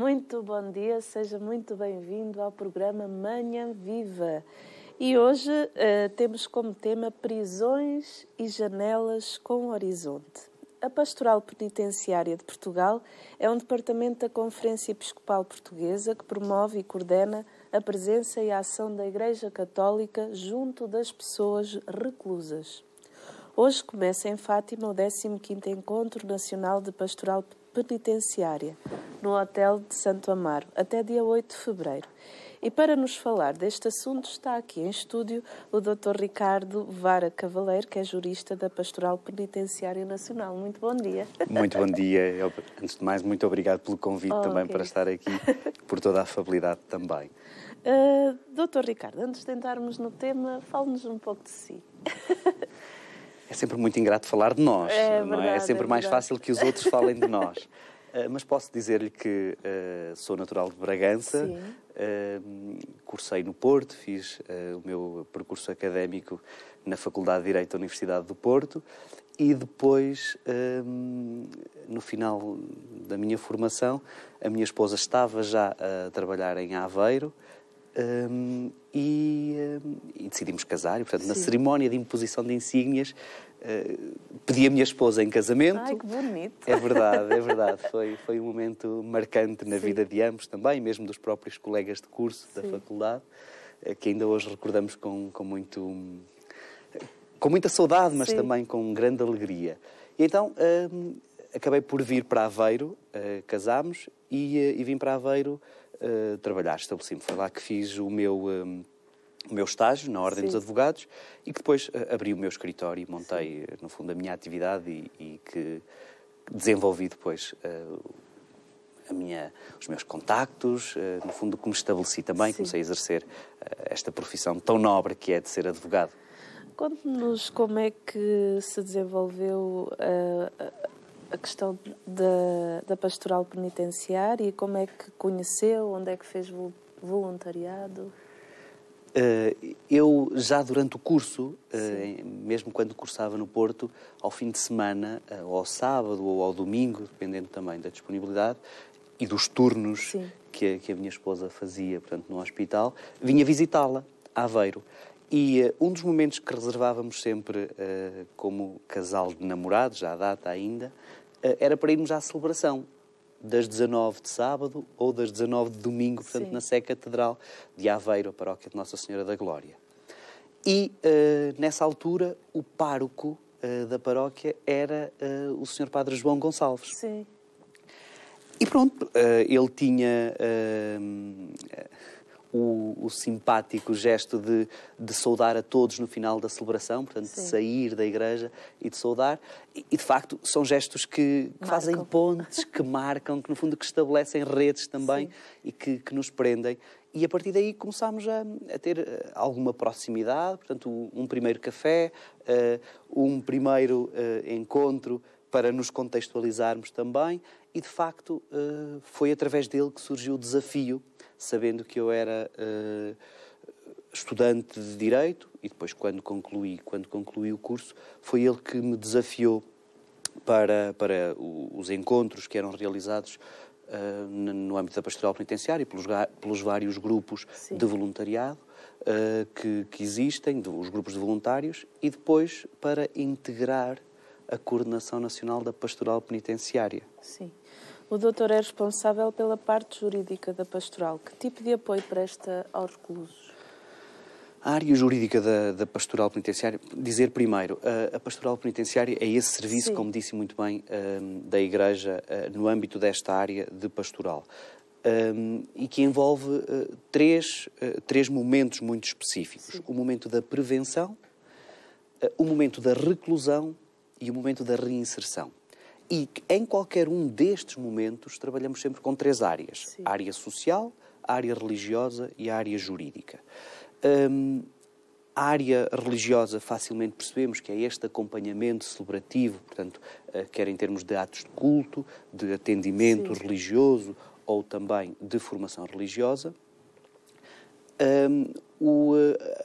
Muito bom dia, seja muito bem-vindo ao programa Manhã Viva. E hoje temos como tema prisões e janelas com horizonte. A Pastoral Penitenciária de Portugal é um departamento da Conferência Episcopal Portuguesa que promove e coordena a presença e a ação da Igreja Católica junto das pessoas reclusas. Hoje começa em Fátima o 15º Encontro Nacional de Pastoral Penitenciária, no Hotel de Santo Amaro, até dia 8 de fevereiro. E para nos falar deste assunto está aqui em estúdio o Dr. Ricardo Vara Cavaleiro, que é jurista da Pastoral Penitenciária Nacional. Muito bom dia. Muito bom dia. Antes de mais, muito obrigado pelo convite também para estar aqui, por toda a afabilidade também. Dr. Ricardo, antes de entrarmos no tema, fale-nos um pouco de si. É sempre muito ingrato falar de nós, não é? É sempre mais fácil que os outros falem de nós. Mas posso dizer-lhe que sou natural de Bragança, cursei no Porto, fiz o meu percurso académico na Faculdade de Direito da Universidade do Porto e depois, no final da minha formação, a minha esposa estava já a trabalhar em Aveiro e decidimos casar. E, portanto, na cerimónia de imposição de insígnias, pedi a minha esposa em casamento. Ai, que bonito! É verdade, é verdade. Foi um momento marcante na vida de ambos também, mesmo dos próprios colegas de curso da faculdade, que ainda hoje recordamos com muita saudade, mas também com grande alegria. E então acabei por vir para Aveiro, casámos e vim para Aveiro trabalhar, estabeleci-me. Foi lá que fiz o meu estágio na Ordem dos Advogados e que depois abri o meu escritório e montei, no fundo, a minha atividade e que desenvolvi depois os meus contactos, no fundo, como estabeleci também, comecei a exercer esta profissão tão nobre que é de ser advogado. Conte-nos como é que se desenvolveu a questão da pastoral penitenciária e como é que conheceu, onde é que fez voluntariado? Eu, já durante o curso, mesmo quando cursava no Porto, ao fim de semana, ou ao sábado ou ao domingo, dependendo também da disponibilidade, e dos turnos que a minha esposa fazia, portanto, no hospital, vinha visitá-la, a Aveiro. E um dos momentos que reservávamos sempre como casal de namorados, à data ainda, era para irmos à celebração das 19 de sábado ou das 19 de domingo, portanto, na Sé Catedral de Aveiro, a paróquia de Nossa Senhora da Glória. E, nessa altura, o pároco da paróquia era o Sr. Padre João Gonçalves. Sim. E pronto, ele tinha o simpático gesto de saudar a todos no final da celebração, portanto, de sair da igreja e de saudar. E, de facto, são gestos que fazem pontes, que marcam, que, no fundo, que estabelecem redes também e que nos prendem. E, a partir daí, começámos a ter alguma proximidade, portanto, um primeiro café, um primeiro encontro para nos contextualizarmos também. E, de facto, foi através dele que surgiu o desafio, sabendo que eu era estudante de Direito, e depois, quando concluí o curso, foi ele que me desafiou para os encontros que eram realizados no âmbito da Pastoral Penitenciária, pelos vários grupos de voluntariado que existem, os grupos de voluntários, e depois para integrar a Coordenação Nacional da Pastoral Penitenciária. Sim. O doutor é responsável pela parte jurídica da pastoral. Que tipo de apoio presta aos reclusos? A área jurídica da Pastoral Penitenciária, dizer primeiro, a Pastoral Penitenciária é esse serviço, como disse muito bem, da Igreja no âmbito desta área de pastoral. E que envolve três momentos muito específicos. O momento da prevenção, o momento da reclusão e o momento da reinserção. E em qualquer um destes momentos trabalhamos sempre com três áreas. A área social, a área religiosa e a área jurídica. A área religiosa facilmente percebemos que é este acompanhamento celebrativo, portanto, quer em termos de atos de culto, de atendimento religioso ou também de formação religiosa.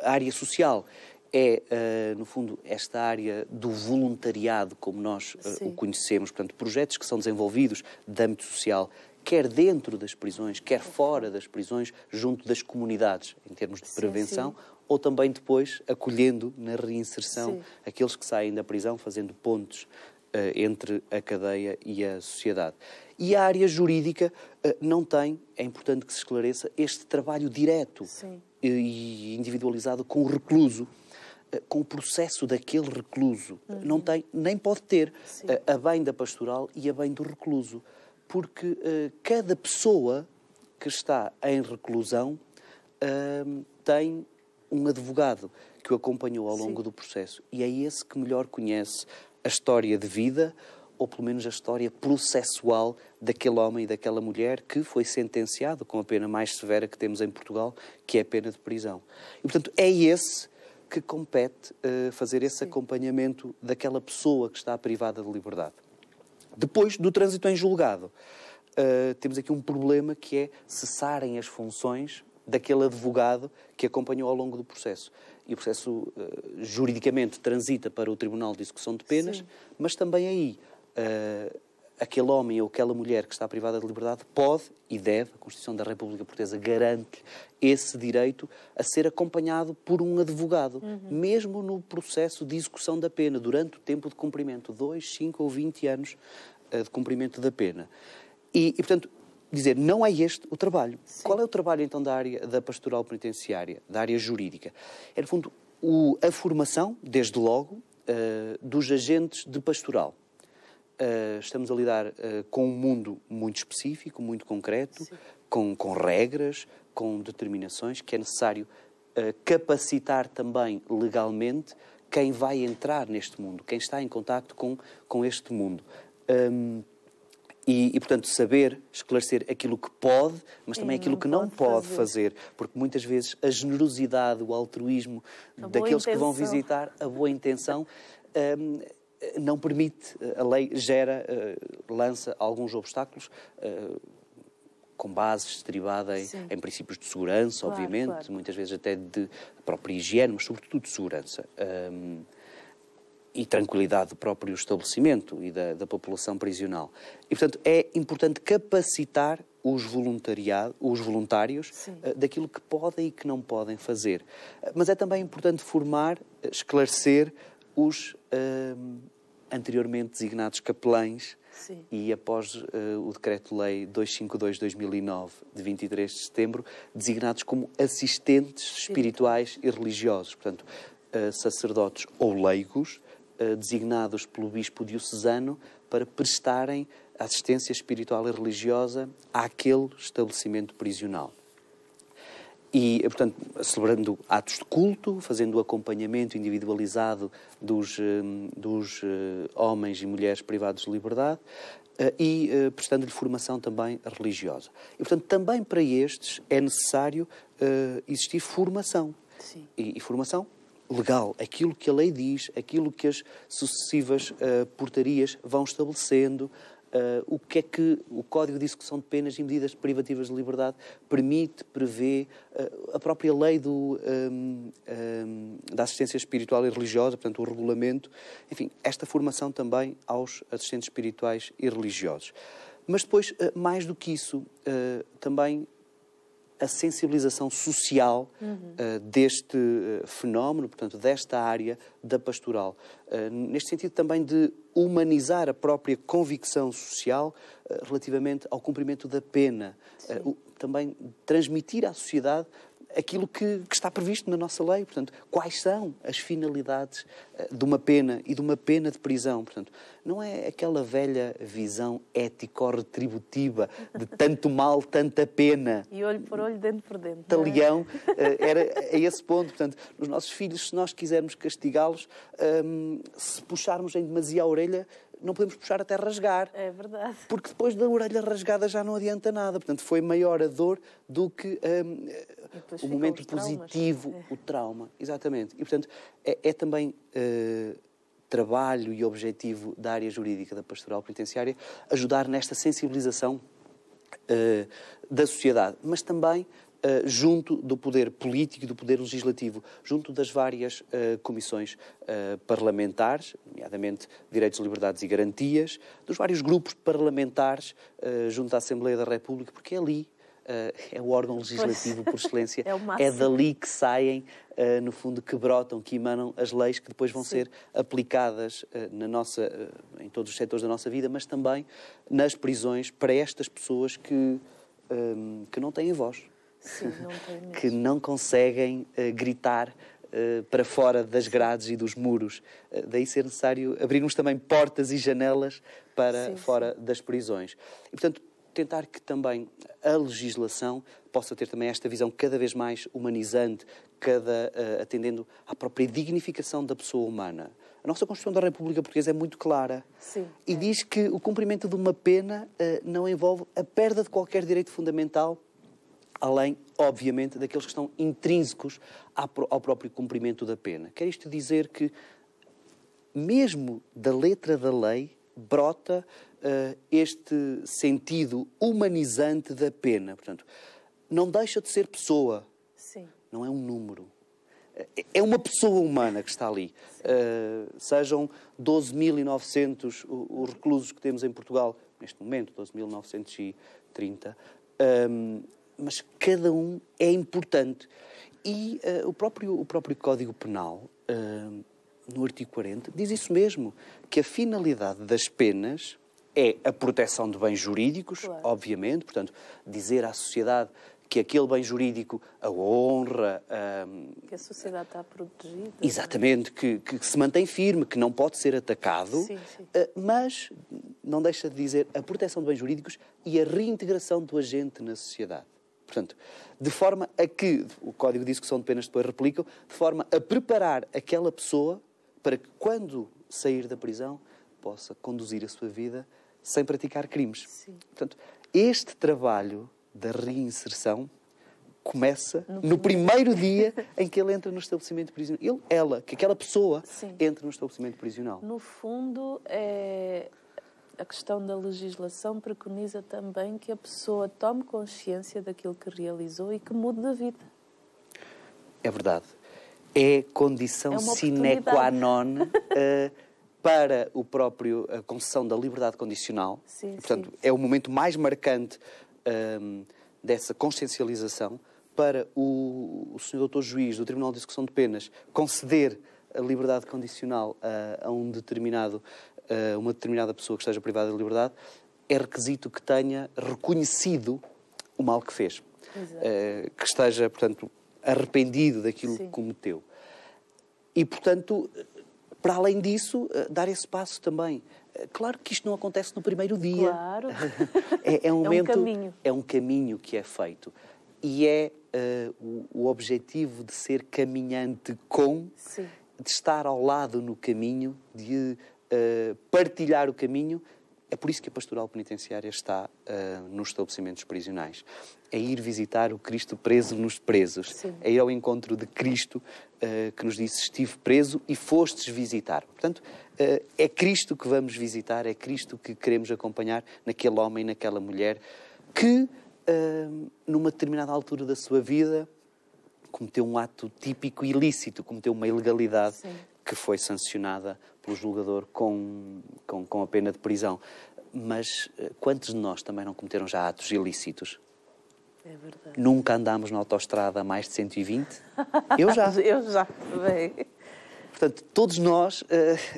A área social é, no fundo, esta área do voluntariado, como nós o conhecemos, portanto, projetos que são desenvolvidos de âmbito social quer dentro das prisões, quer fora das prisões, junto das comunidades, em termos de prevenção, ou também depois acolhendo na reinserção aqueles que saem da prisão, fazendo pontes entre a cadeia e a sociedade. E a área jurídica não tem, é importante que se esclareça, este trabalho direto e individualizado com o recluso, com o processo daquele recluso. Não tem, nem pode ter, a bem da pastoral e a bem do recluso. Porque cada pessoa que está em reclusão tem um advogado que o acompanhou ao longo do processo. E é esse que melhor conhece a história de vida, ou pelo menos a história processual daquele homem e daquela mulher que foi sentenciado com a pena mais severa que temos em Portugal, que é a pena de prisão. E, portanto, é esse que compete fazer esse acompanhamento daquela pessoa que está privada de liberdade. Depois do trânsito em julgado, temos aqui um problema que é cessarem as funções daquele advogado que acompanhou ao longo do processo. E o processo, juridicamente, transita para o Tribunal de Execução de Penas, mas também aí, aquele homem ou aquela mulher que está privada de liberdade pode e deve, a Constituição da República Portuguesa garante esse direito a ser acompanhado por um advogado, mesmo no processo de execução da pena, durante o tempo de cumprimento, 2, 5 ou 20 anos de cumprimento da pena. E, portanto, dizer, não é este o trabalho. Qual é o trabalho, então, da área da pastoral penitenciária, da área jurídica? É, no fundo, a formação, desde logo, dos agentes de pastoral. Estamos a lidar com um mundo muito específico, muito concreto, com regras, com determinações, que é necessário capacitar também legalmente quem vai entrar neste mundo, quem está em contacto com este mundo. E, portanto, saber esclarecer aquilo que pode, mas também aquilo que não pode fazer. Porque muitas vezes a generosidade, o altruísmo daqueles que vão visitar, a boa intenção, não permite, a lei lança alguns obstáculos com base estribada em princípios de segurança, obviamente, muitas vezes até de própria higiene, mas sobretudo de segurança. E tranquilidade do próprio estabelecimento e da população prisional. E, portanto, é importante capacitar os voluntários daquilo que podem e que não podem fazer. Mas é também importante formar, esclarecer os anteriormente designados capelães e após o Decreto-Lei 252/2009, de 23 de setembro, designados como assistentes espirituais e religiosos. Portanto, sacerdotes ou leigos, designados pelo Bispo diocesano para prestarem assistência espiritual e religiosa àquele estabelecimento prisional. E, portanto, celebrando atos de culto, fazendo o acompanhamento individualizado dos homens e mulheres privados de liberdade e prestando-lhe formação também religiosa. E, portanto, também para estes é necessário existir formação. E formação legal, aquilo que a lei diz, aquilo que as sucessivas portarias vão estabelecendo, o que é que o Código de Execução de Penas e Medidas Privativas de Liberdade permite, prevê, a própria lei da assistência espiritual e religiosa, portanto o regulamento, enfim, esta formação também aos assistentes espirituais e religiosos. Mas depois, mais do que isso, também a sensibilização social deste fenómeno, portanto, desta área da pastoral. Neste sentido também de humanizar a própria convicção social relativamente ao cumprimento da pena. Também transmitir à sociedade aquilo que está previsto na nossa lei. Portanto, quais são as finalidades de uma pena e de uma pena de prisão. Portanto, não é aquela velha visão ético-retributiva de tanto mal, tanta pena. E olho por olho, dente por dente. Talião, era a esse ponto. Portanto, os nossos filhos, se nós quisermos castigá-los, se puxarmos em demasia a orelha, não podemos puxar até rasgar. É verdade. Porque depois da orelha rasgada já não adianta nada. Portanto, foi maior a dor do que o momento positivo, o trauma. Exatamente. E, portanto, é também trabalho e objetivo da área jurídica da pastoral penitenciária ajudar nesta sensibilização da sociedade, mas também junto do poder político e do poder legislativo, junto das várias comissões parlamentares, nomeadamente Direitos, Liberdades e Garantias, dos vários grupos parlamentares junto da Assembleia da República, porque é ali, é o órgão legislativo por excelência, é dali que saem, no fundo, que brotam, que emanam as leis que depois vão ser aplicadas em todos os setores da nossa vida, mas também nas prisões para estas pessoas que não têm voz. Sim, não tem mesmo. Que não conseguem gritar para fora das grades e dos muros. Daí ser necessário abrirmos também portas e janelas para fora das prisões. E, portanto, tentar que também a legislação possa ter também esta visão cada vez mais humanizante, atendendo à própria dignificação da pessoa humana. A nossa Constituição da República Portuguesa é muito clara e diz que o cumprimento de uma pena não envolve a perda de qualquer direito fundamental, além, obviamente, daqueles que estão intrínsecos ao próprio cumprimento da pena. Quer isto dizer que, mesmo da letra da lei, brota este sentido humanizante da pena. Portanto, não deixa de ser pessoa, não é um número. É uma pessoa humana que está ali. Sejam 12.900 os reclusos que temos em Portugal, neste momento, 12.930, mas cada um é importante. E o próprio Código Penal, no artigo 40, diz isso mesmo, que a finalidade das penas é a proteção de bens jurídicos, obviamente, portanto, dizer à sociedade que aquele bem jurídico, a honra... que a sociedade está protegida. Exatamente, que se mantém firme, que não pode ser atacado, mas não deixa de dizer a proteção de bens jurídicos e a reintegração do agente na sociedade. Portanto, de forma a que, o Código diz que são de penas depois replicam, de forma a preparar aquela pessoa para que, quando sair da prisão, possa conduzir a sua vida sem praticar crimes. Portanto, este trabalho da reinserção começa no primeiro dia em que ele entra no estabelecimento prisional. Que aquela pessoa entra no estabelecimento prisional. No fundo, a questão da legislação preconiza também que a pessoa tome consciência daquilo que realizou e que mude de vida. É verdade. É condição sine qua non para a concessão da liberdade condicional. Portanto, é o momento mais marcante dessa consciencialização para o Sr. Doutor Juiz do Tribunal de Execução de Penas conceder a liberdade condicional a uma determinada pessoa que esteja privada de liberdade. É requisito que tenha reconhecido o mal que fez. Que esteja, portanto, arrependido daquilo que cometeu. E, portanto, para além disso, dar esse passo também. Claro que isto não acontece no primeiro dia. Claro. É um caminho que é feito. E é o objetivo de ser caminhante de estar ao lado no caminho, de partilhar o caminho. É por isso que a pastoral penitenciária está nos estabelecimentos prisionais. É ir visitar o Cristo preso nos presos. É ir ao encontro de Cristo que nos disse: estive preso e fostes visitar. Portanto, é Cristo que vamos visitar, é Cristo que queremos acompanhar naquele homem, naquela mulher que, numa determinada altura da sua vida, cometeu um ato típico ilícito, cometeu uma ilegalidade que foi sancionada pelo julgador com a pena de prisão. Mas quantos de nós também não cometeram já atos ilícitos? É verdade. Nunca andámos na autoestrada a mais de 120? Eu já. Bem. Portanto, todos nós,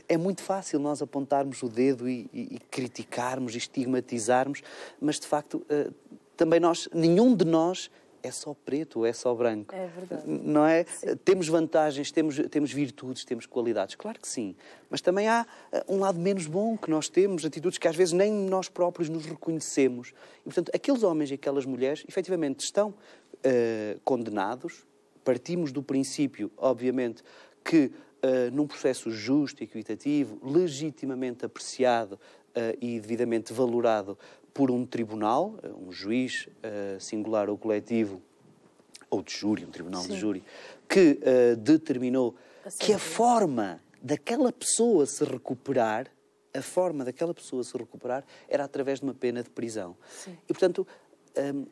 é muito fácil nós apontarmos o dedo e criticarmos e estigmatizarmos, mas de facto, também nenhum de nós é só preto ou é só branco. É verdade. Não é? Temos vantagens, temos virtudes, temos qualidades. Claro que sim. Mas também há um lado menos bom que nós temos, atitudes que às vezes nem nós próprios nos reconhecemos. E, portanto, aqueles homens e aquelas mulheres, efetivamente, estão condenados. Partimos do princípio, obviamente, que num processo justo, equitativo, legitimamente apreciado e devidamente valorado por um tribunal, um juiz singular ou coletivo, ou de júri, um tribunal de júri, que determinou que a forma daquela pessoa se recuperar, era através de uma pena de prisão. E, portanto,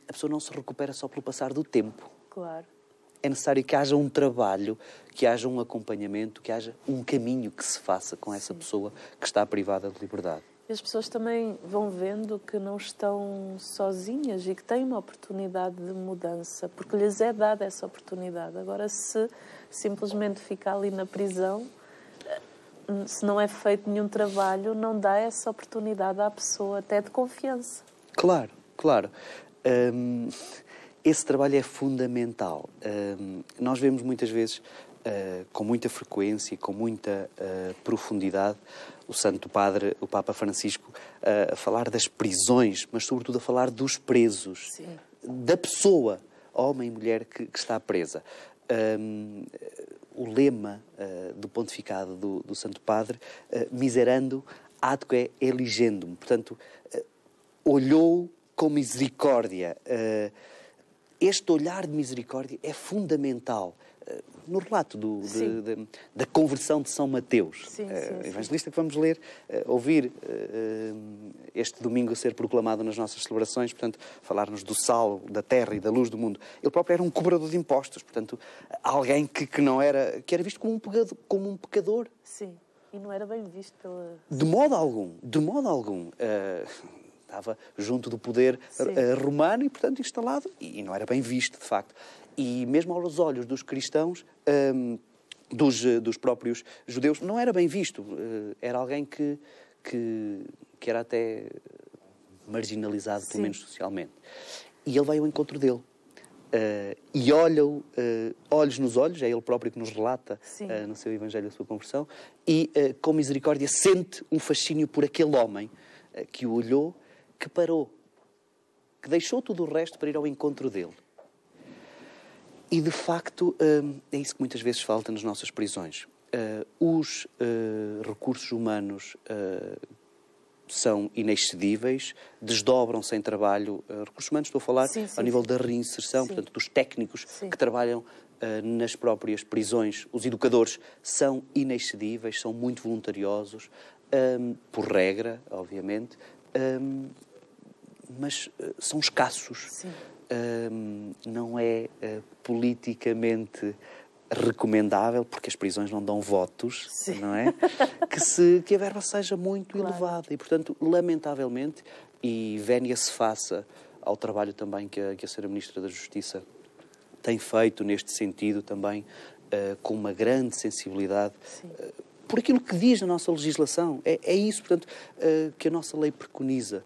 a pessoa não se recupera só pelo passar do tempo. Claro. É necessário que haja um trabalho, que haja um acompanhamento, que haja um caminho que se faça com essa pessoa que está privada de liberdade. E as pessoas também vão vendo que não estão sozinhas e que têm uma oportunidade de mudança, porque lhes é dada essa oportunidade. Agora, se simplesmente ficar ali na prisão, se não é feito nenhum trabalho, não dá essa oportunidade à pessoa, até de confiança. Claro, claro. Esse trabalho é fundamental. Nós vemos muitas vezes, com muita frequência e com muita profundidade, o Santo Padre, o Papa Francisco, a falar das prisões, mas sobretudo a falar dos presos. Sim. Da pessoa, homem e mulher, que está presa. O lema do pontificado do Santo Padre, miserando adque eligendum, portanto, olhou com misericórdia. Este olhar de misericórdia é fundamental no relato da conversão de São Mateus, evangelista que vamos ler, ouvir este domingo a ser proclamado nas nossas celebrações, portanto, falar-nos do sal, da terra e da luz do mundo. Ele próprio era um cobrador de impostos, portanto, alguém que era visto como um pecador. Sim, e não era bem visto pela... De modo algum. Estava junto do poder romano e, portanto, instalado, e não era bem visto, de facto. E mesmo aos olhos dos cristãos, dos próprios judeus, não era bem visto. Era alguém que era até marginalizado, pelo menos socialmente. E ele vai ao encontro dele. E olha-o olhos nos olhos, é ele próprio que nos relata no seu Evangelho a sua conversão, e com misericórdia sente um fascínio por aquele homem que o olhou, que parou, que deixou tudo o resto para ir ao encontro dele. E, de facto, é isso que muitas vezes falta nas nossas prisões. Os recursos humanos são inexcedíveis, desdobram-se em trabalho. Recursos humanos, estou a falar ao nível da reinserção, portanto, dos técnicos que trabalham nas próprias prisões. Os educadores são inexcedíveis, são muito voluntariosos, por regra, obviamente, mas são escassos. Não é politicamente recomendável, porque as prisões não dão votos, não é? Que a verba seja muito elevada. E, portanto, lamentavelmente, e vénia se faça ao trabalho também que a Sra. Ministra da Justiça tem feito neste sentido também, com uma grande sensibilidade, por aquilo que diz na nossa legislação. É isso, portanto, que a nossa lei preconiza.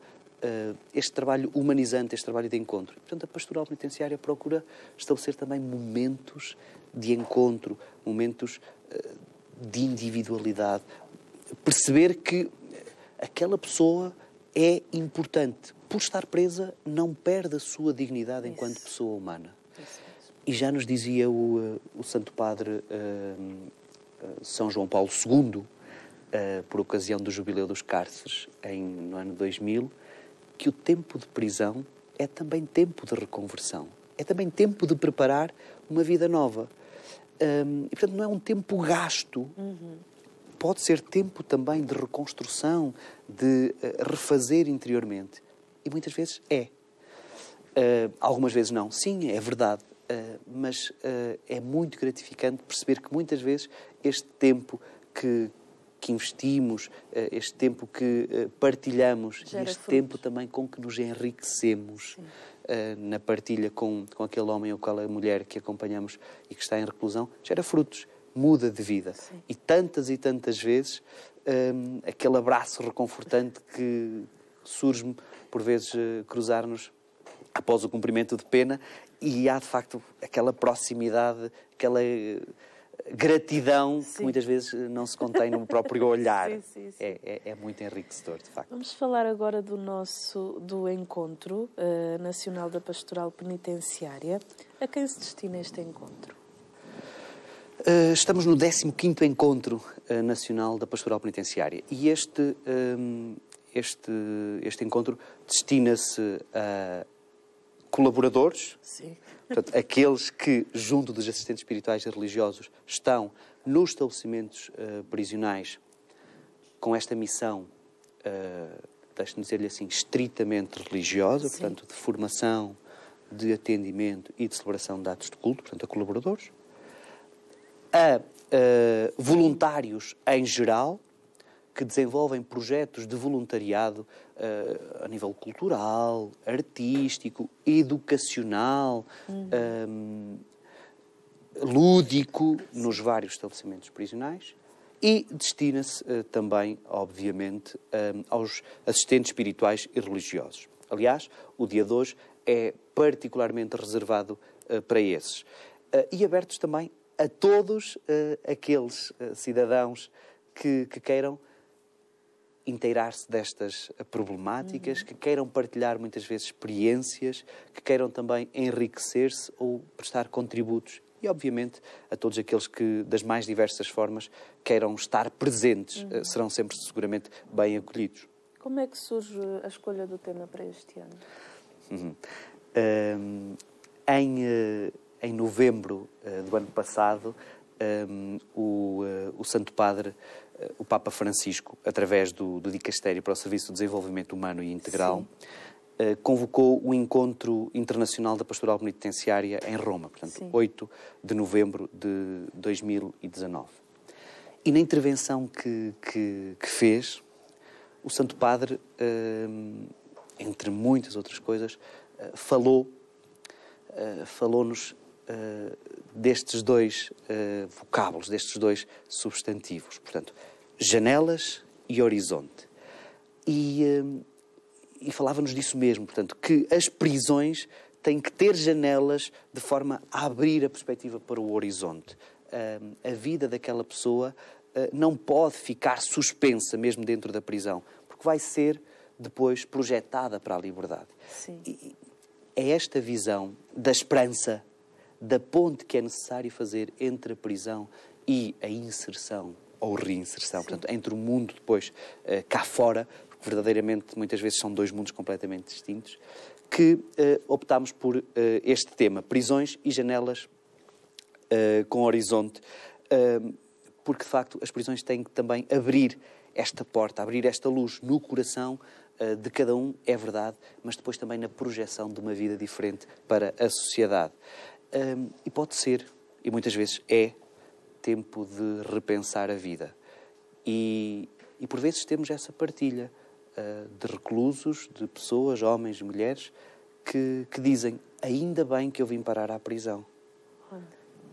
Este trabalho humanizante, este trabalho de encontro. Portanto, a pastoral penitenciária procura estabelecer também momentos de encontro, momentos de individualidade. Perceber que aquela pessoa é importante. Por estar presa, não perde a sua dignidade enquanto pessoa humana. E já nos dizia o Santo Padre São João Paulo II, por ocasião do Jubileu dos Cárceres, no ano 2000, que o tempo de prisão é também tempo de reconversão. É também tempo de preparar uma vida nova. E, portanto, não é um tempo gasto. Pode ser tempo também de reconstrução, de refazer interiormente. E muitas vezes é. Algumas vezes não. Sim, é verdade. Mas é muito gratificante perceber que muitas vezes este tempo que investimos, este tempo que partilhamos, este tempo também com que nos enriquecemos na partilha com aquele homem ou aquela mulher que acompanhamos e que está em reclusão, gera frutos, muda de vida. E tantas vezes aquele abraço reconfortante que surge-me, por vezes, cruzar-nos após o cumprimento de pena, e há de facto aquela proximidade, aquela gratidão que muitas vezes não se contém no próprio olhar. É muito enriquecedor, de facto. Vamos falar agora do Encontro Nacional da Pastoral Penitenciária. A quem se destina este encontro? Estamos no 15º Encontro Nacional da Pastoral Penitenciária e este encontro destina-se a colaboradores, portanto, aqueles que, junto dos assistentes espirituais e religiosos, estão nos estabelecimentos prisionais com esta missão deixe-me dizer-lhe assim, estritamente religiosa, Sim. portanto, de formação, de atendimento e de celebração de atos de culto, portanto, a colaboradores, a voluntários em geral, que desenvolvem projetos de voluntariado a nível cultural, artístico, educacional, lúdico, nos vários estabelecimentos prisionais, e destina-se também, obviamente, aos assistentes espirituais e religiosos. Aliás, o dia de hoje é particularmente reservado para esses. E abertos também a todos aqueles cidadãos que queiram inteirar-se destas problemáticas, que queiram partilhar muitas vezes experiências, que queiram também enriquecer-se ou prestar contributos. E, obviamente, a todos aqueles que, das mais diversas formas, queiram estar presentes, serão sempre seguramente bem acolhidos. Como é que surge a escolha do tema para este ano? Em novembro do ano passado, o Santo Padre, o Papa Francisco, através do Dicastério para o Serviço de Desenvolvimento Humano e Integral, convocou o Encontro Internacional da Pastoral Penitenciária em Roma, portanto, 8 de novembro de 2019. E na intervenção que fez, o Santo Padre, entre muitas outras coisas, falou-nos destes dois vocábulos, destes dois substantivos. Portanto, janelas e horizonte. E falava-nos disso mesmo, portanto, que as prisões têm que ter janelas de forma a abrir a perspectiva para o horizonte. A vida daquela pessoa não pode ficar suspensa mesmo dentro da prisão, porque vai ser depois projetada para a liberdade. Sim. E é esta visão da esperança, da ponte que é necessário fazer entre a prisão e a inserção ou reinserção, portanto, entre o mundo depois cá fora, porque verdadeiramente muitas vezes são dois mundos completamente distintos, que optámos por este tema, prisões e janelas com horizonte, porque de facto as prisões têm que também abrir esta porta, abrir esta luz no coração de cada um, é verdade, mas depois também na projeção de uma vida diferente para a sociedade. E pode ser, e muitas vezes é, tempo de repensar a vida. E por vezes temos essa partilha de reclusos, de pessoas, homens, mulheres, que dizem, ainda bem que eu vim parar à prisão.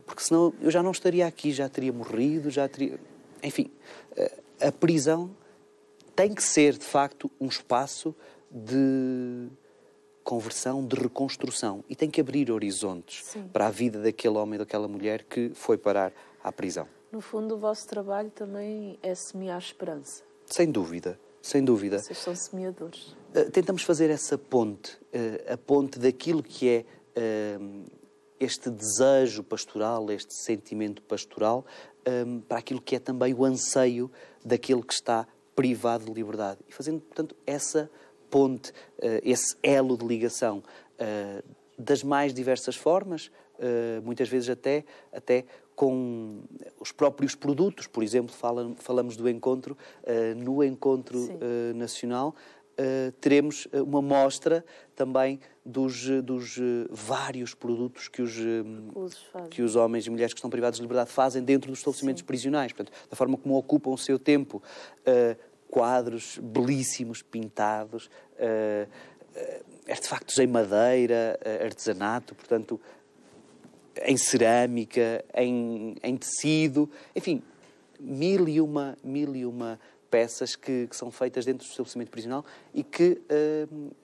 Porque senão eu já não estaria aqui, já teria morrido, já teria... Enfim, a prisão tem que ser, de facto, um espaço de conversão, de reconstrução. E tem que abrir horizontes para a vida daquele homem, daquela mulher que foi parar à prisão. No fundo, o vosso trabalho também é semear esperança. Sem dúvida, sem dúvida. Vocês são semeadores. Tentamos fazer essa ponte, a ponte daquilo que é este desejo pastoral, este sentimento pastoral, para aquilo que é também o anseio daquele que está privado de liberdade. E fazendo, portanto, essa ponte, esse elo de ligação das mais diversas formas, muitas vezes até com os próprios produtos. Por exemplo, falamos do encontro, no encontro nacional, teremos uma mostra também dos vários produtos que os homens e mulheres que estão privados de liberdade fazem dentro dos estabelecimentos prisionais. Portanto, da forma como ocupam o seu tempo. Quadros belíssimos, pintados, artefactos em madeira, artesanato, portanto, em cerâmica, em tecido, enfim, mil e uma peças que são feitas dentro do estabelecimento prisional e que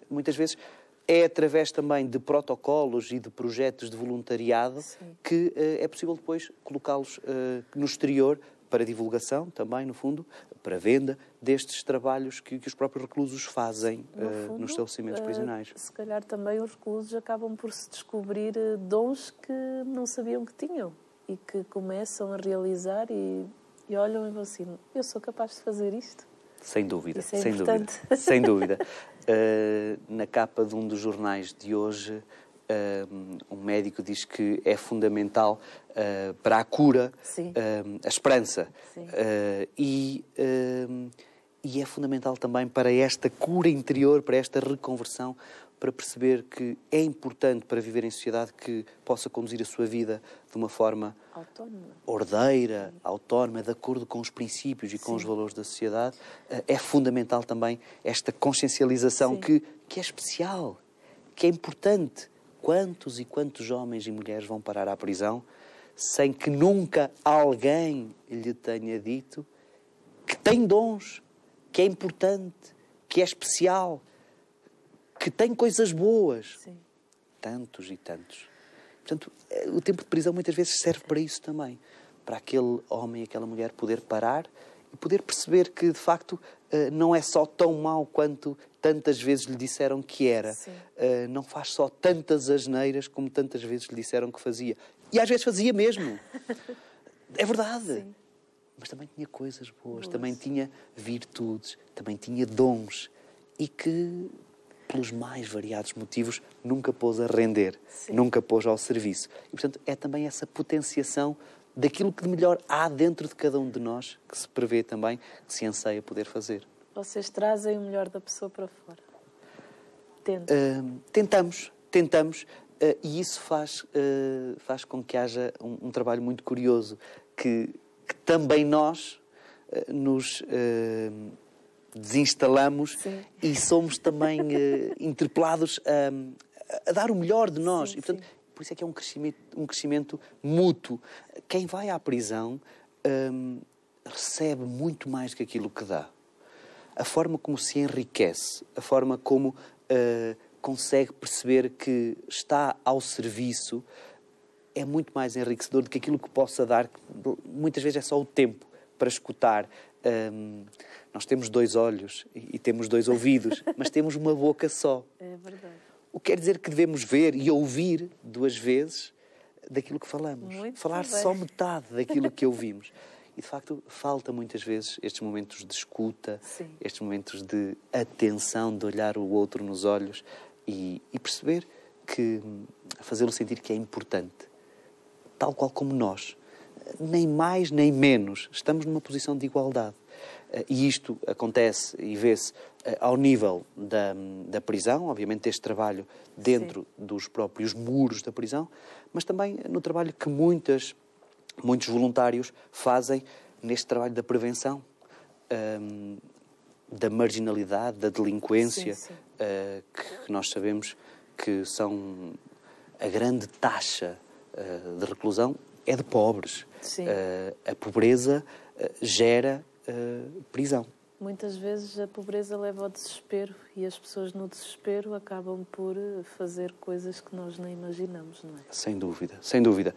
muitas vezes é através também de protocolos e de projetos de voluntariado que é possível depois colocá-los no exterior para divulgação também, no fundo, para venda destes trabalhos que os próprios reclusos fazem nos estabelecimentos prisionais. Se calhar também os reclusos acabam por se descobrir dons que não sabiam que tinham e que começam a realizar e olham e vão assim, eu sou capaz de fazer isto? Sem dúvida, Isso é sem importante. dúvida. Sem dúvida. Na capa de um dos jornais de hoje, um médico diz que é fundamental a cura, a esperança. E é fundamental também para esta cura interior, para esta reconversão, para perceber que é importante para viver em sociedade que possa conduzir a sua vida de uma forma ordeira, autónoma, de acordo com os princípios e com os valores da sociedade. É fundamental também esta consciencialização que é especial, que é importante. Quantos e quantos homens e mulheres vão parar à prisão sem que nunca alguém lhe tenha dito que tem dons, que é importante, que é especial, que tem coisas boas. Sim. Tantos e tantos. Portanto, o tempo de prisão muitas vezes serve para isso também. Para aquele homem e aquela mulher poder parar e poder perceber que, de facto, não é só tão mau quanto tantas vezes lhe disseram que era. Não faz só tantas asneiras como tantas vezes lhe disseram que fazia. E às vezes fazia mesmo. É verdade. Sim. Mas também tinha coisas boas, também tinha virtudes, também tinha dons. E que, pelos mais variados motivos, nunca pôs a render, nunca pôs ao serviço. E, portanto, é também essa potenciação daquilo que de melhor há dentro de cada um de nós, que se prevê também, que se anseia poder fazer. Vocês trazem o melhor da pessoa para fora? Tentamos. E isso faz com que haja um trabalho muito curioso, que também nós nos desinstalamos e somos também interpelados a dar o melhor de nós. E, portanto, por isso é que é um crescimento mútuo. Quem vai à prisão recebe muito mais do que aquilo que dá. A forma como se enriquece, a forma como consegue perceber que está ao serviço é muito mais enriquecedor do que aquilo que possa dar, que muitas vezes é só o tempo para escutar. Nós temos 2 olhos e temos 2 ouvidos, mas temos uma boca só. É verdade. O que quer dizer que devemos ver e ouvir 2 vezes daquilo que falamos. Muito falar bem. só metade daquilo que ouvimos. E, de facto, falta muitas vezes estes momentos de escuta, estes momentos de atenção, de olhar o outro nos olhos e perceber que fazê-lo sentir que é importante. Tal qual como nós. Nem mais, nem menos. Estamos numa posição de igualdade. E isto acontece e vê-se ao nível da prisão, obviamente deste trabalho dentro dos próprios muros da prisão, mas também no trabalho que muitos voluntários fazem neste trabalho da prevenção, da marginalidade, da delinquência, que nós sabemos que são a grande taxa de reclusão é de pobres. A pobreza gera prisão. Muitas vezes a pobreza leva ao desespero e as pessoas no desespero acabam por fazer coisas que nós nem imaginamos, não é? Sem dúvida, sem dúvida.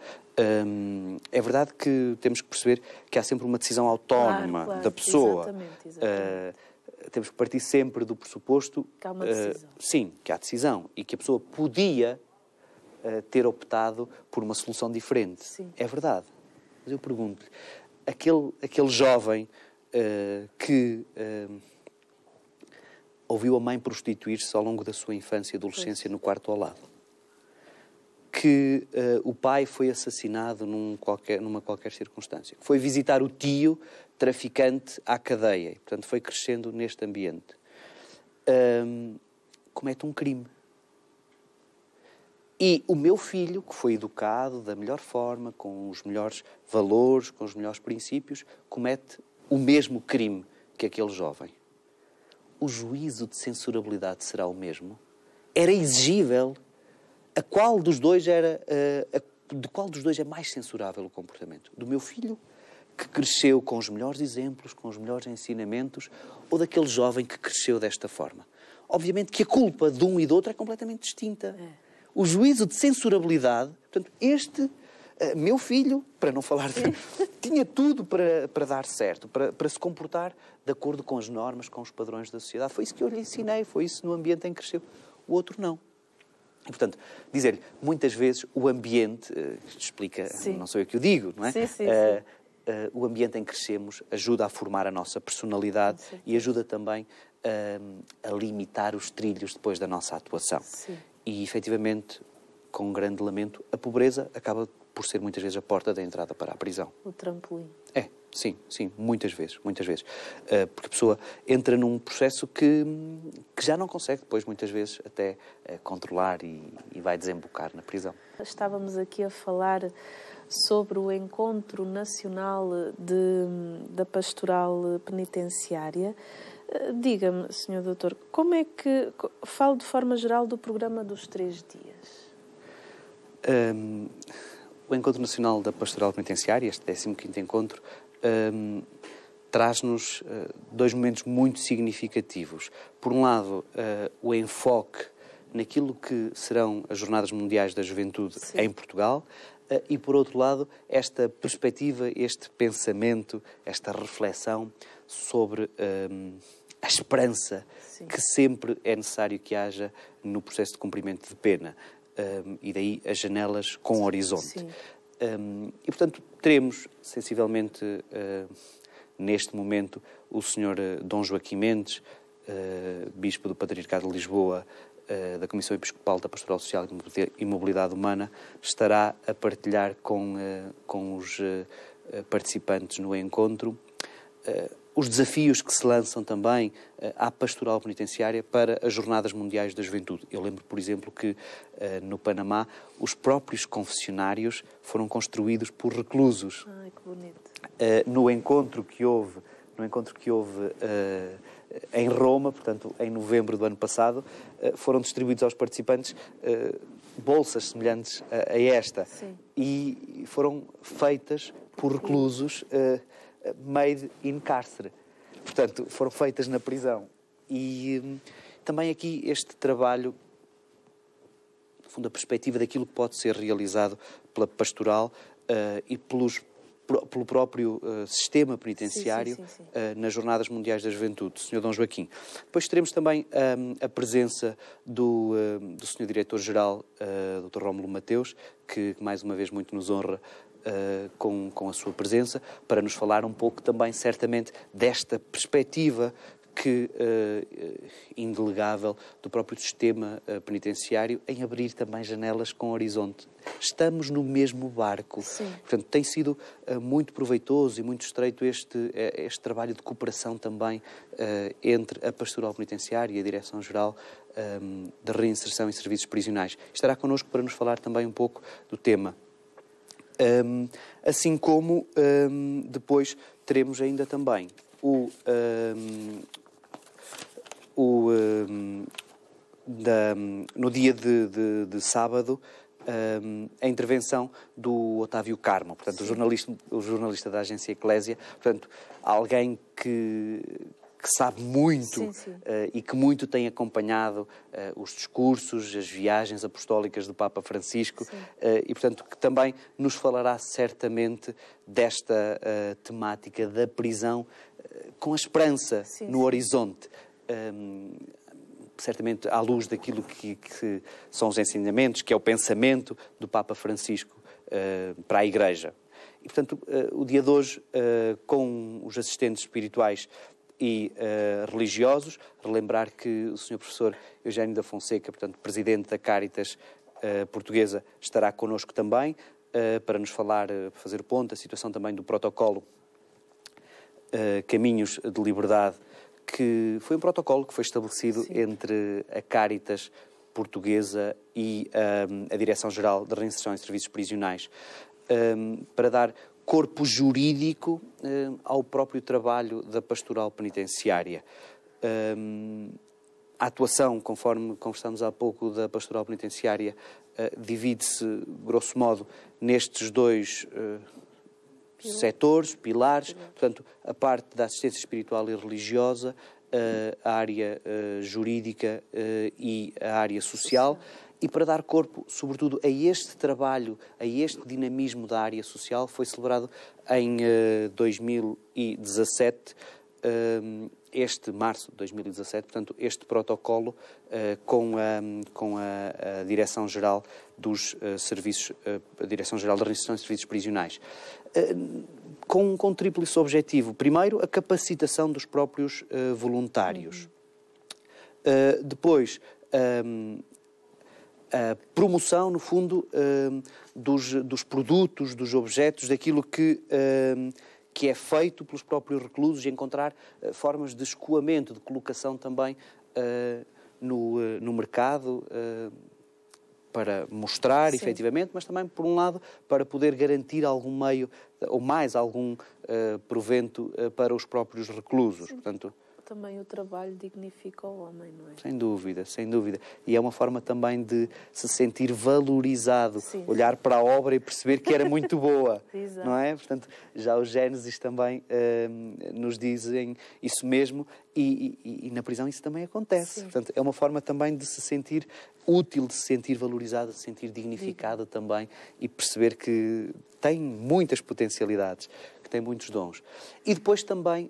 É verdade que temos que perceber que há sempre uma decisão autónoma da pessoa. Exatamente. Temos que partir sempre do pressuposto que há uma decisão. Sim, que há decisão e que a pessoa podia ter optado por uma solução diferente. É verdade. Mas eu pergunto-lhe, aquele jovem que ouviu a mãe prostituir-se ao longo da sua infância e adolescência no quarto ao lado, que o pai foi assassinado numa qualquer circunstância, que foi visitar o tio traficante à cadeia e, portanto, foi crescendo neste ambiente, comete um crime. E o meu filho, que foi educado da melhor forma, com os melhores valores, com os melhores princípios, comete o mesmo crime que aquele jovem. O juízo de censurabilidade será o mesmo? Era exigível? De qual dos dois é mais censurável o comportamento? Do meu filho, que cresceu com os melhores exemplos, com os melhores ensinamentos, ou daquele jovem que cresceu desta forma? Obviamente que a culpa de um e do outro é completamente distinta. O juízo de censurabilidade, portanto, meu filho, para não falar tinha tudo para dar certo, para se comportar de acordo com as normas, com os padrões da sociedade. Foi isso que eu lhe ensinei, foi isso no ambiente em que cresceu. O outro não. E, portanto, dizer-lhe, muitas vezes o ambiente, isto explica, não sou eu que o digo, não é? O ambiente em que crescemos ajuda a formar a nossa personalidade e ajuda também a limitar os trilhos depois da nossa atuação. E, efetivamente, com um grande lamento, a pobreza acaba por ser muitas vezes a porta da entrada para a prisão. O trampolim. Sim, muitas vezes. Porque a pessoa entra num processo que já não consegue depois, muitas vezes, até controlar e vai desembocar na prisão. Estávamos aqui a falar sobre o Encontro Nacional da Pastoral Penitenciária. Diga-me, Sr. Doutor, como é que... Falo de forma geral do programa dos 3 dias. O Encontro Nacional da Pastoral Penitenciária, este 15º encontro, traz-nos 2 momentos muito significativos. Por um lado, o enfoque naquilo que serão as Jornadas Mundiais da Juventude em Portugal, e, por outro lado, esta perspectiva, este pensamento, esta reflexão sobre a esperança que sempre é necessário que haja no processo de cumprimento de pena. E daí as janelas com horizonte. E, portanto, teremos, sensivelmente, neste momento, o Sr. Dom Joaquim Mendes, Bispo do Patriarcado de Lisboa, da Comissão Episcopal da Pastoral Social e Mobilidade Humana, estará a partilhar com os participantes no encontro os desafios que se lançam também à pastoral penitenciária para as Jornadas Mundiais da Juventude. Eu lembro, por exemplo, que no Panamá os próprios confessionários foram construídos por reclusos. Ai, que bonito. No encontro que houve em Roma, portanto, em novembro do ano passado, foram distribuídos aos participantes bolsas semelhantes a esta. Sim. E foram feitas por reclusos made in cárcere. Portanto, foram feitas na prisão. E também aqui este trabalho, no fundo, a perspectiva daquilo que pode ser realizado pela pastoral e pelo próprio sistema penitenciário sim. nas Jornadas Mundiais da Juventude, Sr. Dom Joaquim. Depois teremos também a presença do Sr. Diretor-Geral, Dr. Rómulo Mateus, que mais uma vez muito nos honra com a sua presença, para nos falar um pouco também, certamente, desta perspectiva que indelegável do próprio sistema penitenciário em abrir também janelas com horizonte. Estamos no mesmo barco. Sim. Portanto, tem sido muito proveitoso e muito estreito este trabalho de cooperação também entre a Pastoral Penitenciária e a Direção-Geral da Reinserção em Serviços Prisionais. Estará connosco para nos falar também um pouco do tema. Assim como depois teremos ainda também no dia de sábado a intervenção do Otávio Carmo, portanto, o jornalista da agência Eclésia, portanto, alguém que sabe muito e que muito tem acompanhado os discursos, as viagens apostólicas do Papa Francisco e, portanto, que também nos falará certamente desta temática da prisão com a esperança no horizonte. Certamente à luz daquilo que são os ensinamentos, que é o pensamento do Papa Francisco para a Igreja. E, portanto, o dia de hoje, com os assistentes espirituais e religiosos, relembrar que o Sr. Professor Eugénio da Fonseca, portanto, Presidente da Cáritas Portuguesa, estará connosco também para nos falar, fazer ponto, a situação também do protocolo Caminhos de Liberdade, que foi um protocolo que foi estabelecido entre a Cáritas Portuguesa e a Direção-Geral da Reinserção em Serviços Prisionais, para dar corpo jurídico ao próprio trabalho da pastoral penitenciária. A atuação, conforme conversamos há pouco, da pastoral penitenciária divide-se, grosso modo, nestes 2 setores, pilares, portanto, a parte da assistência espiritual e religiosa, a área jurídica e a área social, e para dar corpo, sobretudo, a este trabalho, a este dinamismo da área social, foi celebrado em 2017, este março de 2017, portanto, este protocolo com a Direção-Geral dos Serviços, a Direção-Geral da Reinserção em Serviços Prisionais. Com tríplice objetivo. Primeiro, a capacitação dos próprios voluntários. Depois, a promoção, no fundo, dos produtos, dos objetos, daquilo que que é feito pelos próprios reclusos, e encontrar formas de escoamento, de colocação também no mercado, para mostrar, sim, efetivamente, mas também, por um lado, para poder garantir algum meio ou mais algum provento para os próprios reclusos. Sim. Portanto, também o trabalho dignifica o homem, não é? Sem dúvida, sem dúvida. E é uma forma também de se sentir valorizado, sim, olhar para a obra e perceber que era muito boa, não é? Portanto, já os Gênesis também nos dizem isso mesmo, e na prisão isso também acontece. Sim. Portanto, é uma forma também de se sentir útil, de se sentir valorizado, de se sentir dignificado também, e perceber que tem muitas potencialidades, que tem muitos dons. E depois também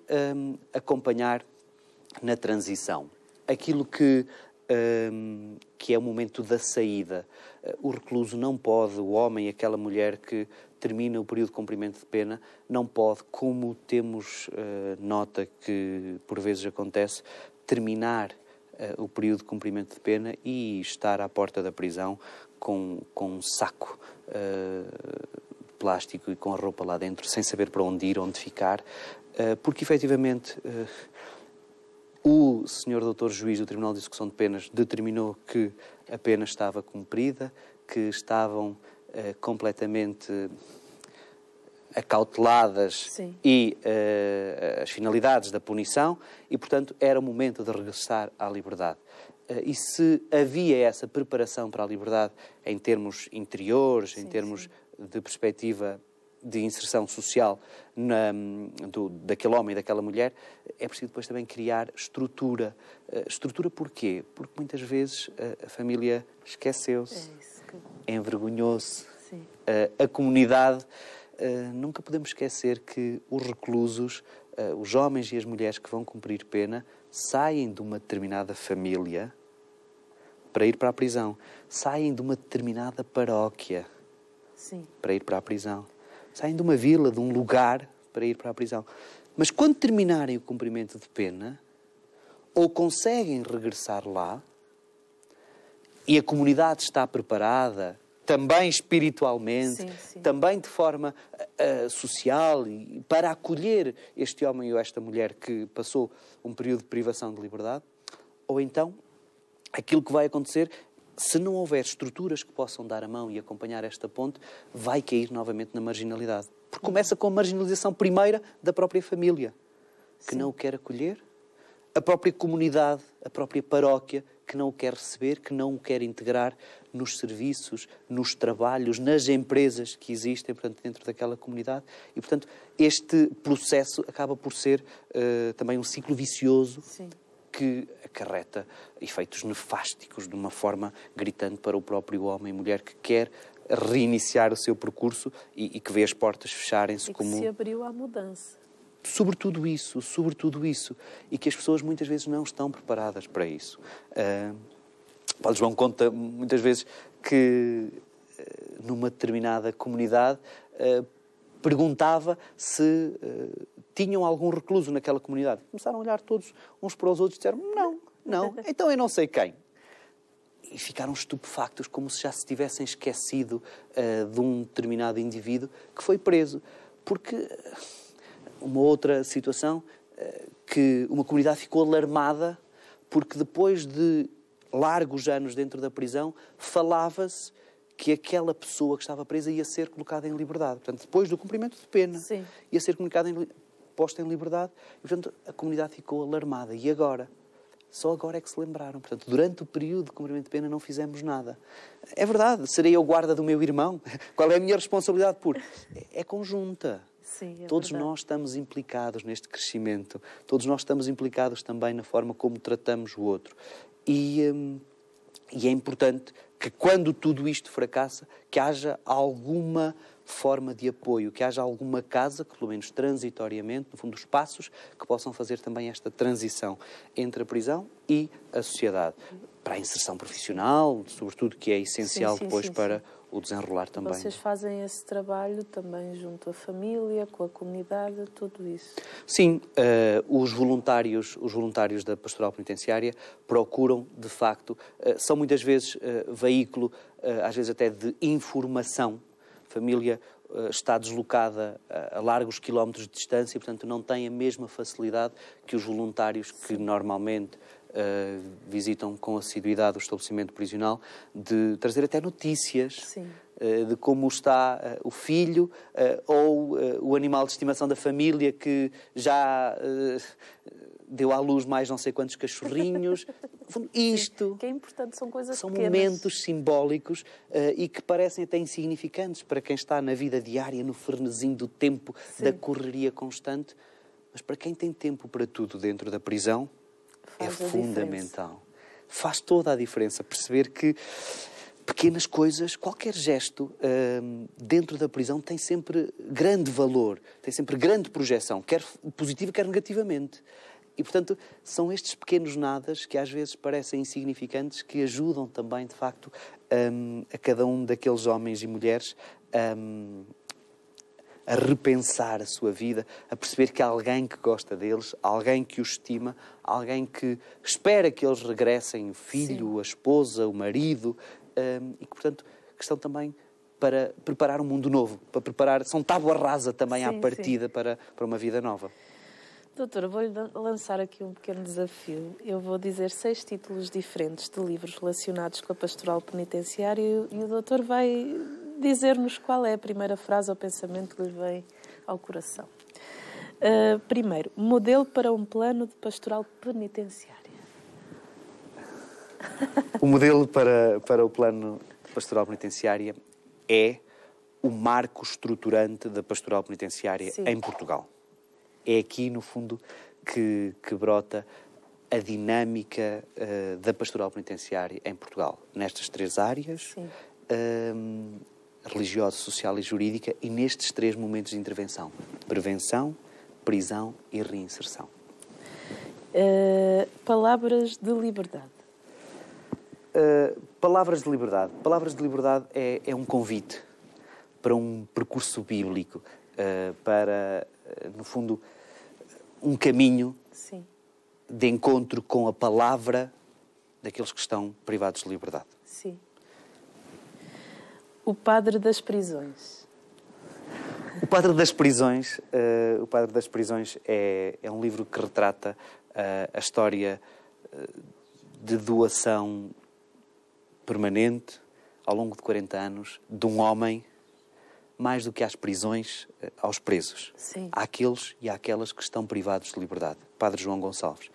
acompanhar na transição aquilo que é o momento da saída. O recluso não pode, o homem, aquela mulher que termina o período de cumprimento de pena, não pode, como temos nota que por vezes acontece, terminar o período de cumprimento de pena e estar à porta da prisão com um saco de plástico e com a roupa lá dentro, sem saber para onde ir, onde ficar, porque efetivamente o senhor doutor juiz do Tribunal de Execução de Penas determinou que a pena estava cumprida, que estavam completamente acauteladas, sim, e as finalidades da punição, e, portanto, era o momento de regressar à liberdade. E se havia essa preparação para a liberdade em termos interiores, sim, em termos, sim, de perspectiva de inserção social daquele homem e daquela mulher, é preciso depois também criar estrutura. Estrutura porquê? Porque muitas vezes a família esqueceu-se, envergonhou-se, a comunidade. Nunca podemos esquecer que os reclusos, os homens e as mulheres que vão cumprir pena, saem de uma determinada família para ir para a prisão. Saem de uma determinada paróquia, sim, para ir para a prisão. Saem de uma vila, de um lugar, para ir para a prisão. Mas quando terminarem o cumprimento de pena, ou conseguem regressar lá, e a comunidade está preparada, também espiritualmente, sim, sim, também de forma social, e para acolher este homem ou esta mulher que passou um período de privação de liberdade, ou então, aquilo que vai acontecer, se não houver estruturas que possam dar a mão e acompanhar esta ponte, vai cair novamente na marginalidade. Porque começa com a marginalização primeira da própria família, que sim, não o quer acolher, a própria comunidade, a própria paróquia, que não o quer receber, que não o quer integrar nos serviços, nos trabalhos, nas empresas que existem, portanto, dentro daquela comunidade. E, portanto, este processo acaba por ser também um ciclo vicioso, sim, que acarreta efeitos nefásticos de uma forma gritante para o próprio homem e mulher que quer reiniciar o seu percurso e que vê as portas fecharem-se como... E que se abriu à mudança. Sobretudo isso. E que as pessoas muitas vezes não estão preparadas para isso. Padre João conta muitas vezes que numa determinada comunidade perguntava se tinham algum recluso naquela comunidade. Começaram a olhar todos uns para os outros e disseram, não, então eu não sei quem. E ficaram estupefactos, como se já se tivessem esquecido de um determinado indivíduo que foi preso. Porque uma outra situação, que uma comunidade ficou alarmada, porque depois de largos anos dentro da prisão, falava-se que aquela pessoa que estava presa ia ser colocada em liberdade. Portanto, depois do cumprimento de pena, sim, ia ser posta em liberdade. E, portanto, a comunidade ficou alarmada. E agora? Só agora é que se lembraram. Portanto, durante o período de cumprimento de pena não fizemos nada. É verdade, serei eu guarda do meu irmão? Qual é a minha responsabilidade por? É conjunta. Sim, todos verdade. Nós estamos implicados neste crescimento. Todos nós estamos implicados também na forma como tratamos o outro. E é importante que, quando tudo isto fracassa, que haja alguma forma de apoio, que haja alguma casa, que pelo menos transitoriamente, no fundo, os passos que possam fazer também esta transição entre a prisão e a sociedade. Para a inserção profissional, sobretudo, que é essencial depois para o desenrolar também. Vocês fazem esse trabalho também junto à família, com a comunidade, tudo isso? Sim, os voluntários da Pastoral Penitenciária procuram, de facto, são muitas vezes veículo, às vezes até de informação, família está deslocada a largos quilómetros de distância, portanto não tem a mesma facilidade que os voluntários que normalmente visitam com assiduidade o estabelecimento prisional, de trazer até notícias de como está o filho ou o animal de estimação da família que já deu à luz mais não sei quantos cachorrinhos. Isto que é importante, são coisas são pequenas. momentos simbólicos e que parecem até insignificantes para quem está na vida diária, no frenesim do tempo, da correria constante. Mas para quem tem tempo para tudo dentro da prisão, é fundamental. Faz toda a diferença perceber que pequenas coisas, qualquer gesto dentro da prisão tem sempre grande valor, tem sempre grande projeção, quer positiva, quer negativamente. E, portanto, são estes pequenos nadas que às vezes parecem insignificantes que ajudam também, de facto, a cada um daqueles homens e mulheres a repensar a sua vida, a perceber que há alguém que gosta deles, alguém que os estima, alguém que espera que eles regressem, o filho, a esposa, o marido, e que, portanto, que estão também para preparar um mundo novo, para preparar, são tábua rasa também à partida para uma vida nova. Doutora, vou-lhe lançar aqui um pequeno desafio. Eu vou dizer 6 títulos diferentes de livros relacionados com a pastoral penitenciária e o doutor vai dizer-nos qual é a primeira frase ou pensamento que lhe vem ao coração. Primeiro, modelo para um plano de pastoral penitenciária. O modelo para o plano de pastoral penitenciária é o marco estruturante da pastoral penitenciária em Portugal. É aqui, no fundo, que brota a dinâmica da pastoral penitenciária em Portugal. Nestas 3 áreas, religiosa, social e jurídica, e nestes 3 momentos de intervenção. Prevenção, prisão e reinserção. Palavras de liberdade. Palavras de liberdade. Palavras de liberdade é um convite para um percurso bíblico, para, no fundo, um caminho de encontro com a palavra daqueles que estão privados de liberdade. Sim. O Padre das Prisões. O Padre das Prisões, é um livro que retrata a história de doação permanente, ao longo de 40 anos, de um homem, mais do que às prisões, aos presos. Àqueles e àquelas que estão privados de liberdade. Padre João Gonçalves.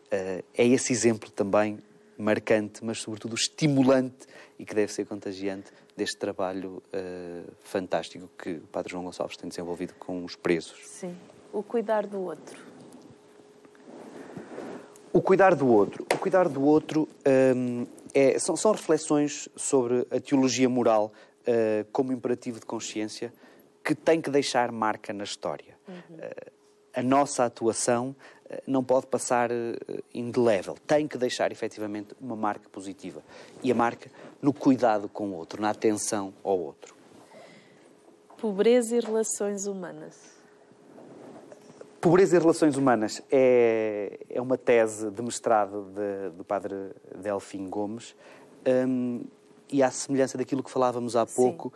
É esse exemplo também marcante, mas sobretudo estimulante e que deve ser contagiante deste trabalho fantástico que o Padre João Gonçalves tem desenvolvido com os presos. Sim. O cuidar do outro. O cuidar do outro. O cuidar do outro são reflexões sobre a teologia moral como imperativo de consciência que tem que deixar marca na história. A nossa atuação não pode passar indelével. Tem que deixar, efetivamente, uma marca positiva. E a marca no cuidado com o outro, na atenção ao outro. Pobreza e relações humanas. Pobreza e relações humanas é uma tese de mestrado do padre Delfim Gomes e, à semelhança daquilo que falávamos há pouco,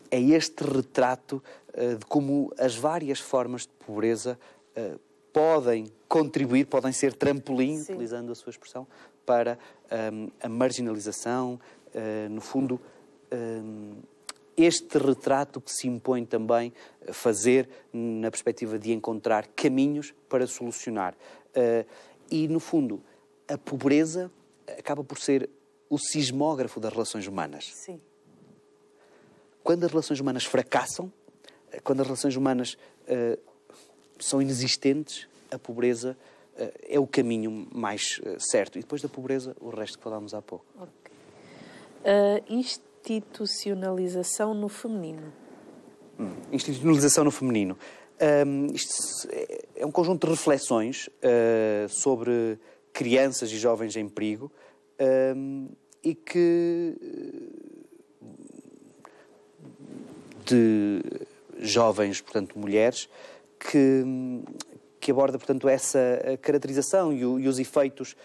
é este retrato de como as várias formas de pobreza podem contribuir, podem ser trampolim, utilizando a sua expressão, para a marginalização, no fundo, este retrato que se impõe também fazer na perspectiva de encontrar caminhos para solucionar. E, no fundo, a pobreza acaba por ser o sismógrafo das relações humanas. Sim. Quando as relações humanas fracassam, quando as relações humanas são inexistentes, a pobreza é o caminho mais certo. E depois da pobreza, o resto que falámos há pouco. Institucionalização no feminino. Institucionalização no feminino. Isto é um conjunto de reflexões sobre crianças e jovens em perigo e que de jovens, portanto, mulheres, que que aborda, portanto, essa caracterização e os efeitos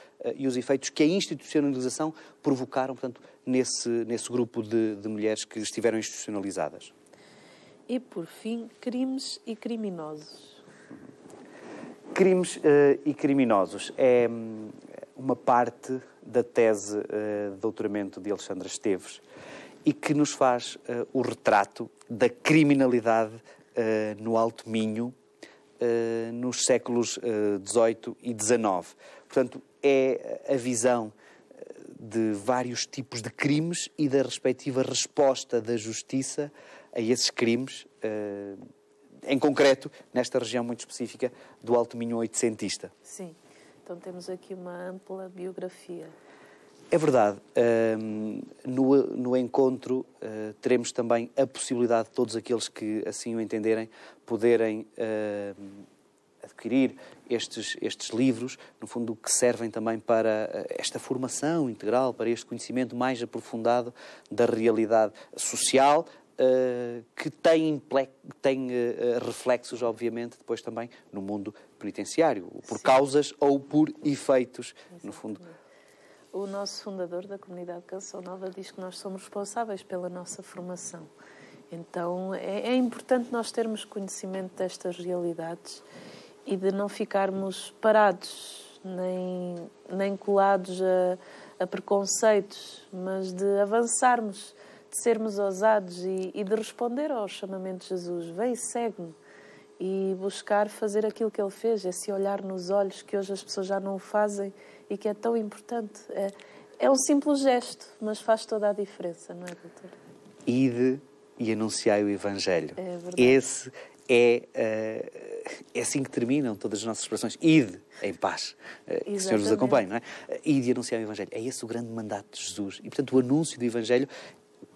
que a institucionalização provocaram, portanto, nesse grupo de mulheres que estiveram institucionalizadas. E, por fim, crimes e criminosos. Crimes e criminosos é uma parte da tese de doutoramento de Alexandra Esteves e que nos faz o retrato da criminalidade no Alto Minho nos séculos XVIII e XIX. Portanto, é a visão de vários tipos de crimes e da respectiva resposta da justiça a esses crimes, em concreto, nesta região muito específica do Alto Minho oitocentista. Sim, então temos aqui uma ampla biografia. É verdade. No encontro teremos também a possibilidade de todos aqueles que assim o entenderem poderem adquirir estes livros, no fundo, que servem também para esta formação integral, para este conhecimento mais aprofundado da realidade social, que tem reflexos, obviamente, depois também no mundo penitenciário, por Sim. causas ou por efeitos, Exatamente. No fundo. O nosso fundador da comunidade Canção Nova diz que nós somos responsáveis pela nossa formação. Então é importante nós termos conhecimento destas realidades e de não ficarmos parados, nem colados a preconceitos, mas de avançarmos, de sermos ousados e de responder ao chamamento de Jesus. Vem, segue-me. E buscar fazer aquilo que ele fez, esse olhar nos olhos que hoje as pessoas já não o fazem e que é tão importante. É um simples gesto, mas faz toda a diferença, não é, doutor? Ide e anunciai o Evangelho. É verdade. Esse é assim que terminam todas as nossas expressões. Ide em paz. Que o Senhor vos acompanhe, não é? Ide e anunciai o Evangelho. É esse o grande mandato de Jesus. E, portanto, o anúncio do Evangelho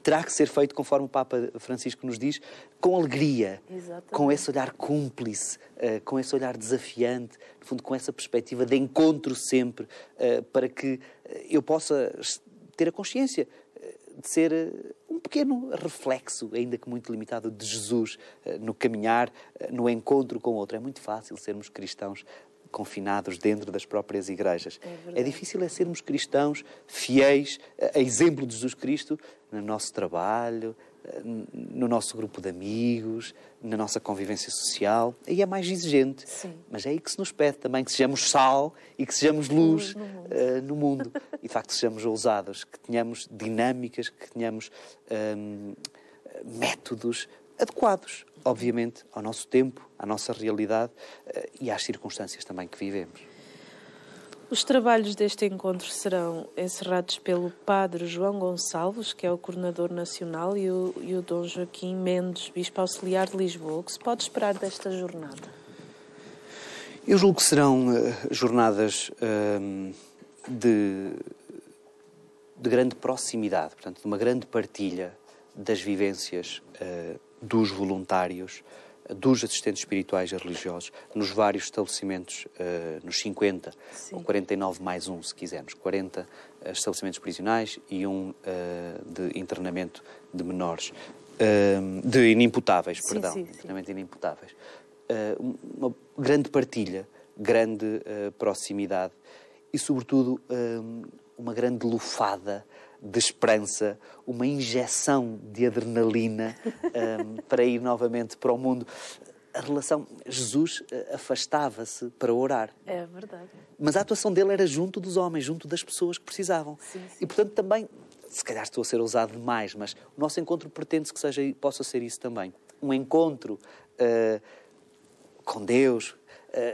terá que ser feito, conforme o Papa Francisco nos diz, com alegria, Exatamente. Com esse olhar cúmplice, com esse olhar desafiante, no fundo, com essa perspectiva de encontro sempre, para que eu possa ter a consciência de ser um pequeno reflexo, ainda que muito limitado, de Jesus no caminhar, no encontro com o outro. É muito fácil sermos cristãos confinados dentro das próprias igrejas. É difícil sermos cristãos fiéis, a exemplo de Jesus Cristo, no nosso trabalho, no nosso grupo de amigos, na nossa convivência social. Aí é mais exigente. Sim. Mas é aí que se nos pede também que sejamos sal e que sejamos luz no mundo. E, de facto, sejamos ousados, que tenhamos dinâmicas, que tenhamos métodos adequados, obviamente, ao nosso tempo, à nossa realidade e às circunstâncias também que vivemos. Os trabalhos deste encontro serão encerrados pelo Padre João Gonçalves, que é o coordenador nacional, e o Dom Joaquim Mendes, Bispo Auxiliar de Lisboa. O que se pode esperar desta jornada? Eu julgo que serão jornadas de grande proximidade, portanto, de uma grande partilha das vivências dos voluntários, dos assistentes espirituais e religiosos, nos vários estabelecimentos, nos 50, Sim. ou 49 mais um, se quisermos, 40 estabelecimentos prisionais e um de internamento de menores, de inimputáveis, sim, perdão, sim, internamento de inimputáveis. Uma grande partilha, grande proximidade e, sobretudo, uma grande lufada de esperança, uma injeção de adrenalina para ir novamente para o mundo. A relação... Jesus afastava-se para orar. É verdade. Mas a atuação dele era junto dos homens, junto das pessoas que precisavam. Sim, sim. E, portanto, também, se calhar estou a ser ousado demais, mas o nosso encontro pretende-se que possa ser isso também. Um encontro com Deus,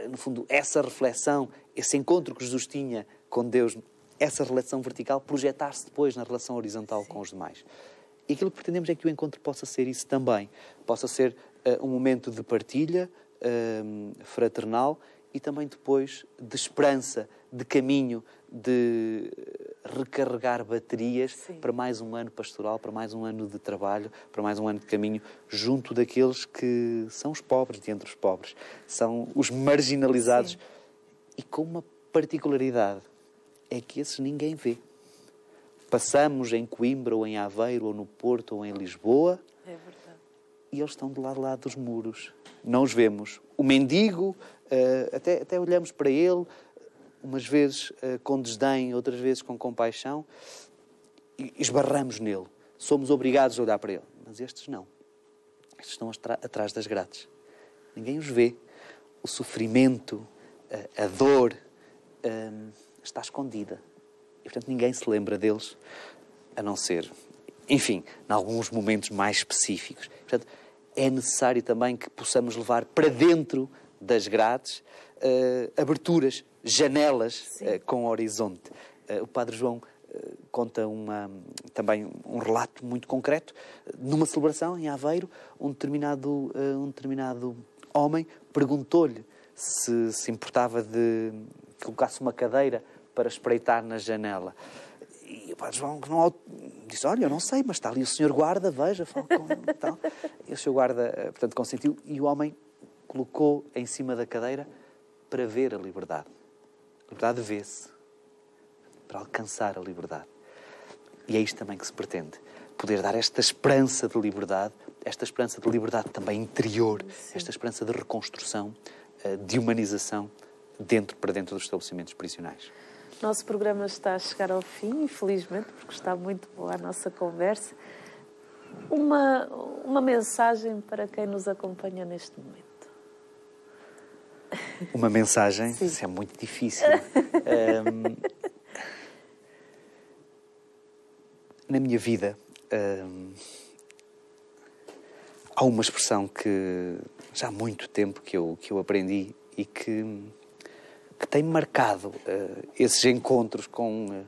no fundo, essa reflexão, esse encontro que Jesus tinha com Deus, essa relação vertical, projetar-se depois na relação horizontal Sim. com os demais. E aquilo que pretendemos é que o encontro possa ser isso também. Possa ser um momento de partilha fraternal e também depois de esperança, de caminho, de recarregar baterias Sim. para mais um ano pastoral, para mais um ano de trabalho, para mais um ano de caminho, junto daqueles que são os pobres de entre os pobres, são os marginalizados Sim. e com uma particularidade. É que esses ninguém vê. Passamos em Coimbra, ou em Aveiro, ou no Porto, ou em Lisboa. É verdade. e eles estão do lado lá dos muros. Não os vemos. O mendigo, até olhamos para ele, umas vezes com desdém, outras vezes com compaixão, e esbarramos nele. Somos obrigados a olhar para ele. Mas estes não. Estes estão atrás das grades. Ninguém os vê. O sofrimento, a dor, está escondida. E, portanto, ninguém se lembra deles, a não ser, enfim, em alguns momentos mais específicos. Portanto, é necessário também que possamos levar para dentro das grades aberturas, janelas com horizonte. O Padre João conta também um relato muito concreto. Numa celebração em Aveiro, um determinado homem perguntou-lhe se importava de que colocasse uma cadeira para espreitar na janela. E o Padre João disse, olha, eu não sei, mas está ali o senhor guarda, veja, fala com ele e tal. E o senhor guarda, portanto, consentiu, e o homem colocou em cima da cadeira para ver a liberdade. A liberdade vê-se, para alcançar a liberdade. E é isto também que se pretende. Poder dar esta esperança de liberdade, esta esperança de liberdade também interior, esta esperança de reconstrução, de humanização, para dentro dos estabelecimentos prisionais. Nosso programa está a chegar ao fim, infelizmente, porque está muito boa a nossa conversa. Uma mensagem para quem nos acompanha neste momento. Uma mensagem? Sim. Isso é muito difícil. Na minha vida, há uma expressão que já há muito tempo que eu aprendi e que tem marcado esses encontros com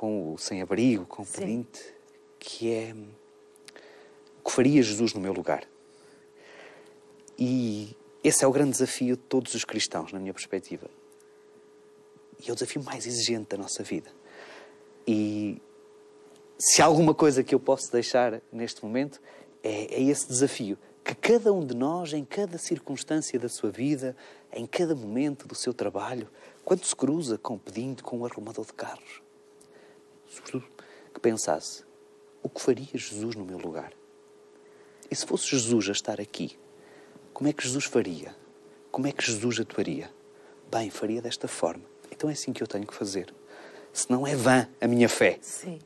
o sem-abrigo, com o pedinte, que é: o que faria Jesus no meu lugar? E esse é o grande desafio de todos os cristãos, na minha perspectiva. E é o desafio mais exigente da nossa vida. E se há alguma coisa que eu posso deixar neste momento, é esse desafio. Que cada um de nós, em cada circunstância da sua vida, em cada momento do seu trabalho, quando se cruza com o pedinte, com o arrumador de carros, sobretudo que pensasse: o que faria Jesus no meu lugar? E se fosse Jesus a estar aqui, como é que Jesus faria? Como é que Jesus atuaria? Bem, faria desta forma. Então é assim que eu tenho que fazer. Senão é vã a minha fé,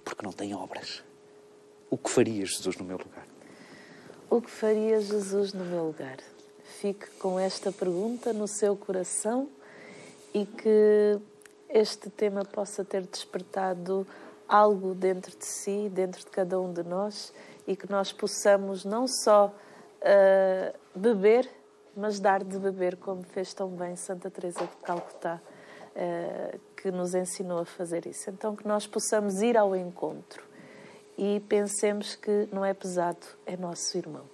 porque não tem obras. O que faria Jesus no meu lugar? O que faria Jesus no meu lugar? Fique com esta pergunta no seu coração e que este tema possa ter despertado algo dentro de si, dentro de cada um de nós, e que nós possamos não só beber, mas dar de beber, como fez tão bem Santa Teresa de Calcutá, que nos ensinou a fazer isso. Então, que nós possamos ir ao encontro e pensemos que não é pesado, é nosso irmão.